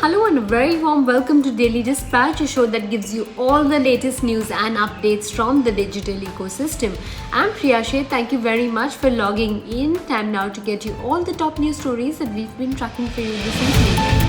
Hello and a very warm welcome to Daily Dispatch, a show that gives you all the latest news and updates from the digital ecosystem. I'm Priya Sheth. Thank you very much for logging in. Time now to get you all the top news stories that we've been tracking for you this evening.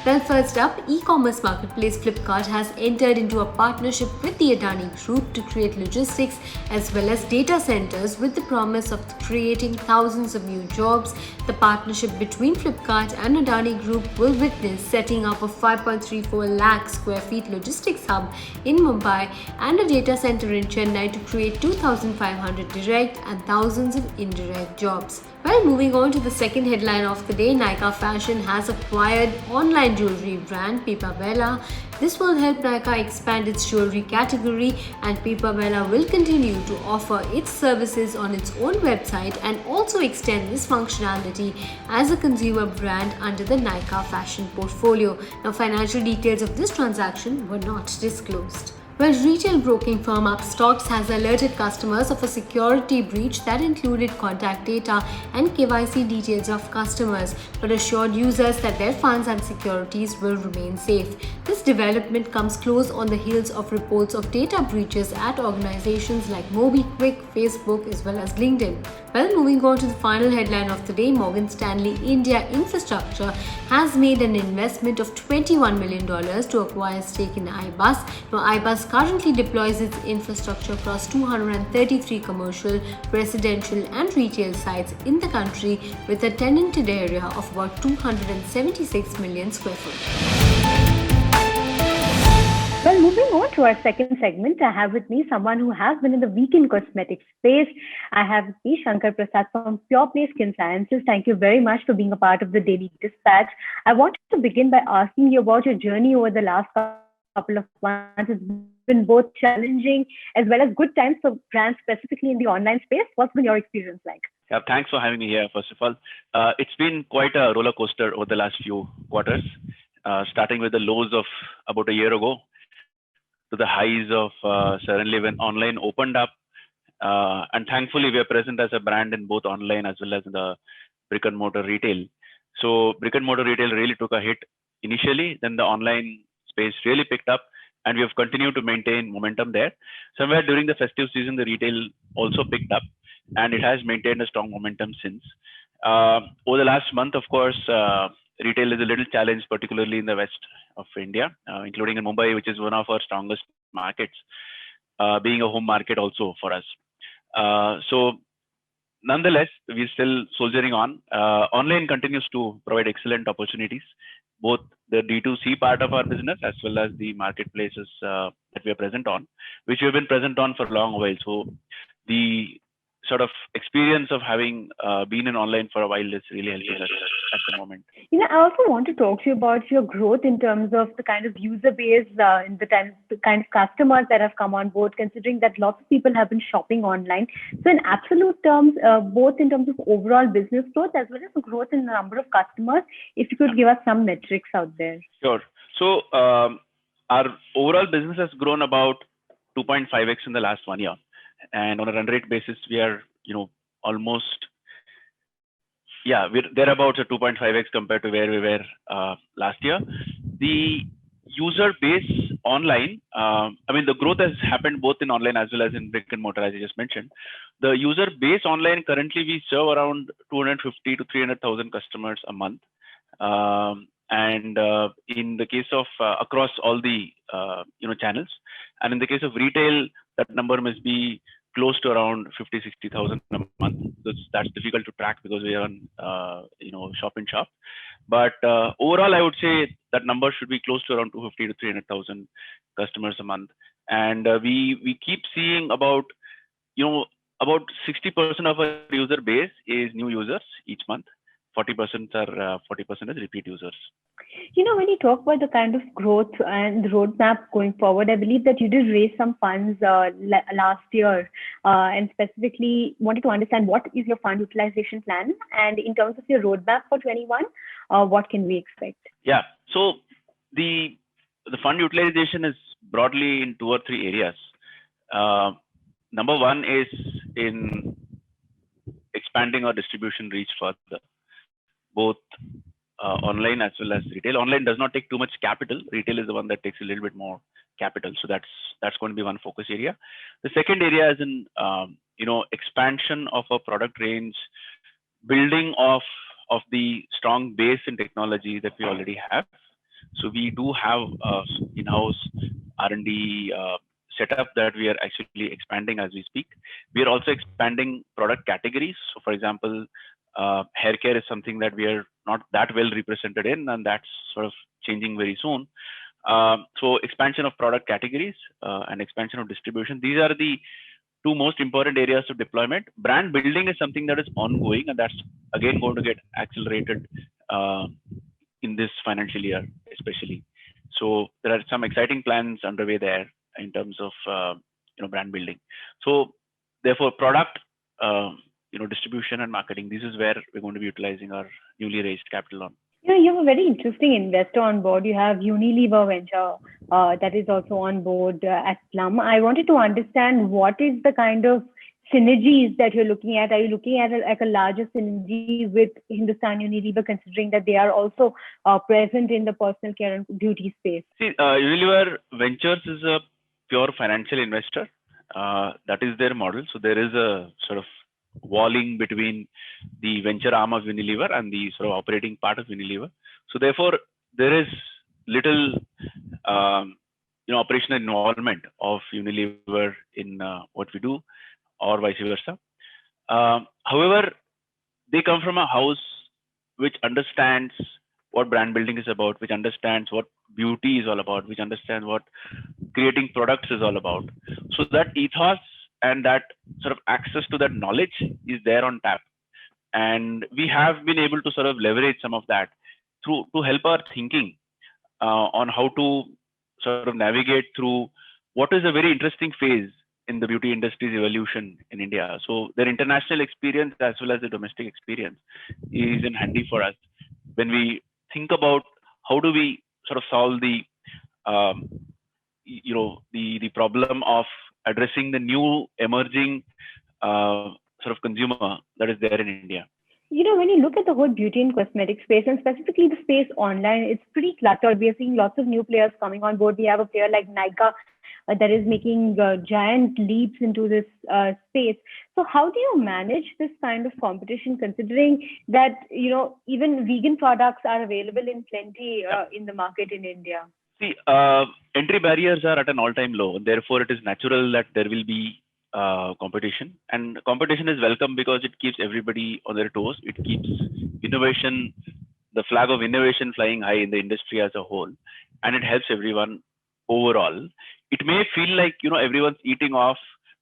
Well, first up, e-commerce marketplace Flipkart has entered into a partnership with the Adani Group to create logistics as well as data centers with the promise of creating thousands of new jobs. The partnership between Flipkart and Adani Group will witness setting up a 5.34 lakh square feet logistics hub in Mumbai and a data center in Chennai to create 2,500 direct and thousands of indirect jobs. Well, moving on to the second headline of the day, Nykaa Fashion has acquired online jewelry brand Pipa Bella. This will help Nykaa expand its jewelry category, and Pipa Bella will continue to offer its services on its own website and also extend this functionality as a consumer brand under the Nykaa Fashion portfolio. Now, financial details of this transaction were not disclosed. Well, retail broking firm Upstocks has alerted customers of a security breach that included contact data and KYC details of customers, but assured users that their funds and securities will remain safe. This development comes close on the heels of reports of data breaches at organizations like MobiKwik, Facebook, as well as LinkedIn. Well, moving on to the final headline of the day, Morgan Stanley India Infrastructure has made an investment of $21 million to acquire stake in iBus. Now, iBus currently deploys its infrastructure across 233 commercial, residential, and retail sites in the country with a tenanted area of about 276 million square feet. Well, moving on to our second segment, I have with me someone who has been in the weekend cosmetics space. I have with me Shankar Prasad from Pure Play Skin Sciences. Thank you very much for being a part of the Daily Dispatch. I wanted to begin by asking you about your journey over the last couple of months. It's been both challenging as well as good times for brands, specifically in the online space. What's been your experience like? Yeah, thanks for having me here, first of all. It's been quite a roller coaster over the last few quarters, starting with the lows of about a year ago to the highs of suddenly when online opened up. And thankfully, we are present as a brand in both online as well as in the brick and mortar retail. So brick and mortar retail really took a hit initially, then the online space really picked up, and we have continued to maintain momentum there. Somewhere during the festive season, the retail also picked up, and it has maintained a strong momentum since. Over the last month, of course, retail is a little challenged, particularly in the west of India, including in Mumbai, which is one of our strongest markets, being a home market also for us. So nonetheless, we're still soldiering on. Online continues to provide excellent opportunities, both the D2C part of our business as well as the marketplaces that we are present on, which we have been present on for a long while. So the sort of experience of having been in online for a while is really helping us at the moment. I also want to talk to you about your growth in terms of the kind of user base and the kind of customers that have come on board, considering that lots of people have been shopping online. So in absolute terms, both in terms of overall business growth as well as the growth in the number of customers, if you could give us some metrics out there. Sure. So our overall business has grown about 2.5x in the last 1 year. And on a run rate basis, we are, almost, we're thereabouts at 2.5x compared to where we were last year. The user base online, the growth has happened both in online as well as in brick and mortar, as I just mentioned. The user base online, currently we serve around 250 to 300,000 customers a month. And in the case of across all the channels, and in the case of retail, that number must be close to around 50-60,000 a month. That's difficult to track because we are on shop in shop. But overall, I would say that number should be close to around 250 to 300,000 customers a month. And we keep seeing about 60% of our user base is new users each month. 40% is repeat users. When you talk about the kind of growth and the roadmap going forward, I believe that you did raise some funds last year, and specifically wanted to understand what is your fund utilization plan, and in terms of your roadmap for 21, what can we expect? Yeah, so the fund utilization is broadly in 2 or 3 areas. Number one is in expanding our distribution reach further, both online as well as retail. Online does not take too much capital. Retail is the one that takes a little bit more capital. So that's going to be one focus area. The second area is in expansion of a product range, building of the strong base in technology that we already have. So we do have in-house R&D setup that we are actually expanding as we speak. We are also expanding product categories. So for example, hair care is something that we are not that well represented in, and that's sort of changing very soon. So expansion of product categories and expansion of distribution. These are the two most important areas of deployment. Brand building is something that is ongoing, and that's again going to get accelerated in this financial year, especially. So there are some exciting plans underway there in terms of brand building. So therefore, product, distribution and marketing. This is where we're going to be utilizing our newly raised capital on. You have a very interesting investor on board. You have Unilever Venture that is also on board at Plum. I wanted to understand what is the kind of synergies that you're looking at. Are you looking at a larger synergy with Hindustan Unilever, considering that they are also present in the personal care and beauty space? See, Unilever Ventures is a pure financial investor. That is their model. So there is a sort of walling between the venture arm of Unilever and the sort of operating part of Unilever. So therefore, there is little operational involvement of Unilever in what we do, or vice versa. However, they come from a house which understands what brand building is about, which understands what beauty is all about, which understands what creating products is all about. So that ethos and that sort of access to that knowledge is there on tap. And we have been able to sort of leverage some of that to help our thinking on how to sort of navigate through what is a very interesting phase in the beauty industry's evolution in India. So their international experience as well as the domestic experience is in handy for us when we think about how do we sort of solve the problem of addressing the new emerging sort of consumer that is there in India. When you look at the whole beauty and cosmetic space, and specifically the space online, it's pretty cluttered. We are seeing lots of new players coming on board. We have a player like Nykaa that is making giant leaps into this space. So how do you manage this kind of competition, considering that, even vegan products are available in plenty in the market in India? See, entry barriers are at an all-time low. Therefore, it is natural that there will be competition, and competition is welcome because it keeps everybody on their toes. It keeps innovation, the flag of innovation, flying high in the industry as a whole, and it helps everyone overall. It may feel like everyone's eating off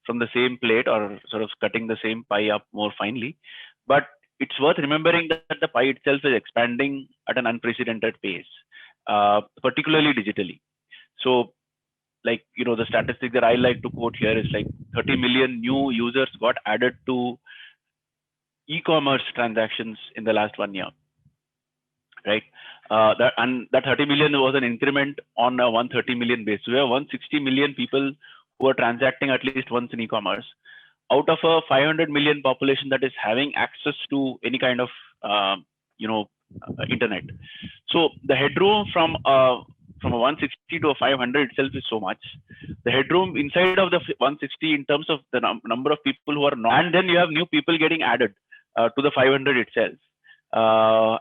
from the same plate or sort of cutting the same pie up more finely, but it's worth remembering that the pie itself is expanding at an unprecedented pace, particularly digitally. So like, the statistic that I like to quote here is like 30 million new users got added to e-commerce transactions in the last 1 year, right? That 30 million was an increment on a 130 million base. So we have 160 million people who are transacting at least once in e-commerce out of a 500 million population that is having access to any kind of, internet. So the headroom from a 160 to a 500 itself is so much. The headroom inside of the 160 in terms of the number of people who are not, and then you have new people getting added to the 500 itself.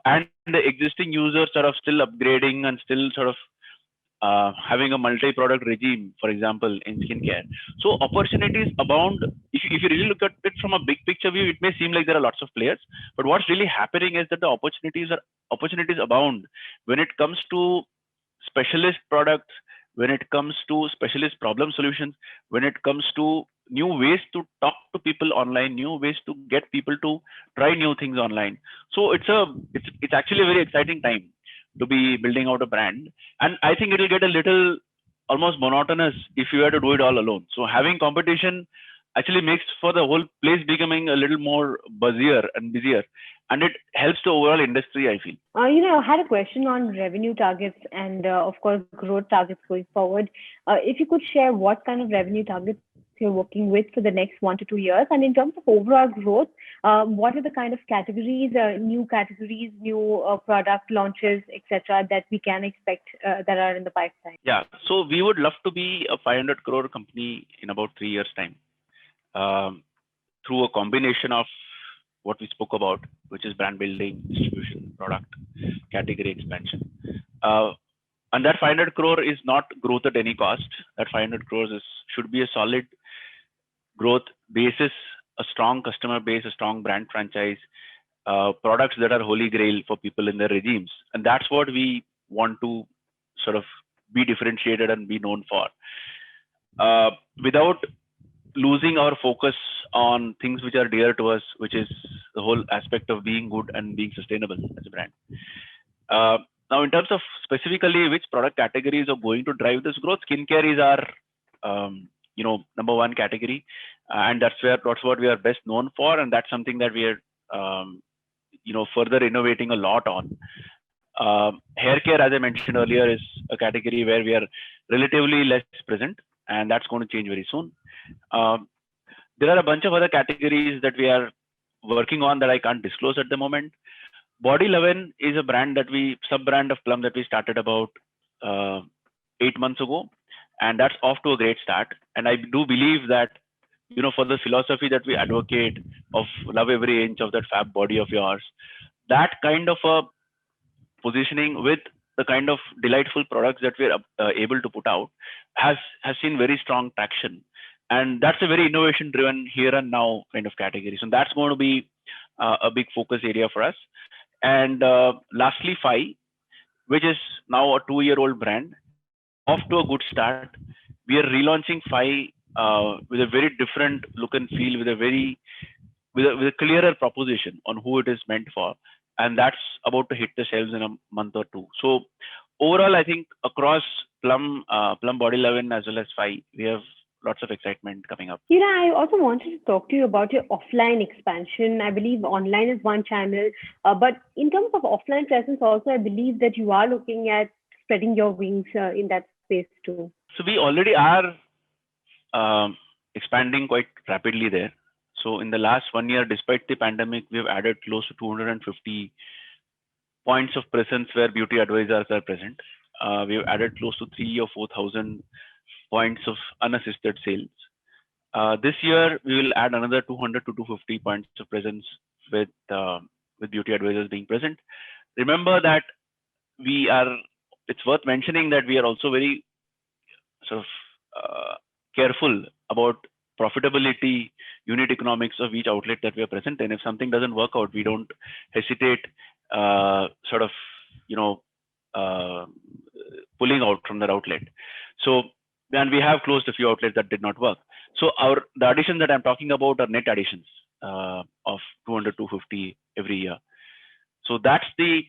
And the existing users are still upgrading and still sort of having a multi-product regime, for example, in skincare. So opportunities abound. If you really look at it from a big picture view, it may seem like there are lots of players, but what's really happening is that the opportunities abound when it comes to specialist products, when it comes to specialist problem solutions, when it comes to new ways to talk to people online, new ways to get people to try new things online. So it's actually a very exciting time to be building out a brand. And I think it will get a little almost monotonous if you were to do it all alone. So having competition actually makes for the whole place becoming a little more buzzier and busier. And it helps the overall industry, I feel. I had a question on revenue targets and, of course, growth targets going forward. If you could share what kind of revenue targets you're working with for the next 1 to 2 years? And in terms of overall growth, what are the kind of categories, new product launches, etc., that we can expect that are in the pipeline? Yeah, so we would love to be a 500 crore company in about 3 years' time, through a combination of what we spoke about, which is brand building, distribution, product, category expansion. And that 500 crore is not growth at any cost. That 500 crores should be a solid growth basis, a strong customer base, a strong brand franchise, products that are holy grail for people in their regimes. And that's what we want to sort of be differentiated and be known for, without losing our focus on things which are dear to us, which is the whole aspect of being good and being sustainable as a brand. Now, in terms of specifically which product categories are going to drive this growth, skincare is our number one category, and that's what we are best known for, and that's something that we are further innovating a lot on. Hair care, as I mentioned earlier, is a category where we are relatively less present, and that's going to change very soon. There are a bunch of other categories that we are working on that I can't disclose at the moment. Body Lovin is a brand sub-brand of Plum that we started about 8 months ago, and that's off to a great start. And I do believe that, for the philosophy that we advocate of love every inch of that fab body of yours, that kind of a positioning with the kind of delightful products that we're able to put out has seen very strong traction. And that's a very innovation driven here and now kind of category. So that's going to be a big focus area for us. And lastly, Fi, which is now a 2-year-old brand, off to a good start. We are relaunching Fi with a very different look and feel, with a clearer proposition on who it is meant for, and that's about to hit the shelves in a month or two. So overall, I think across Plum Body Lovin as well as Fi, we have lots of excitement coming up. I also wanted to talk to you about your offline expansion. I believe online is one channel, but in terms of offline presence also, I believe that you are looking at spreading your wings in that space too. So we already are expanding quite rapidly there. So in the last 1 year, despite the pandemic, we've added close to 250 points of presence where beauty advisors are present. We've added close to 3,000 or 4,000 points of unassisted sales. This year, we will add another 200 to 250 points of presence with beauty advisors being present. Remember that it's worth mentioning that we are also very sort of careful about profitability, unit economics of each outlet that we are present in. If something doesn't work out, we don't hesitate pulling out from that outlet. So, and we have closed a few outlets that did not work. So the additions that I'm talking about are net additions of 200, 250 every year. So that's the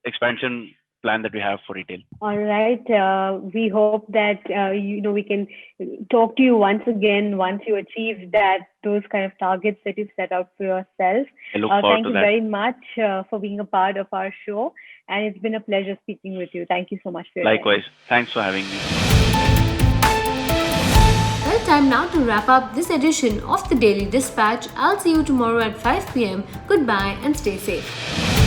expansion plan that we have for retail. All right. We hope that we can talk to you once again once you achieve those kind of targets that you've set out for yourself. I look forward thank to you that. very much for being a part of our show, and it's been a pleasure speaking with you. Thank you so much for your Likewise. Thanks for having me. Well, time now to wrap up this edition of the Daily Dispatch. I'll see you tomorrow at 5 p.m. Goodbye and stay safe.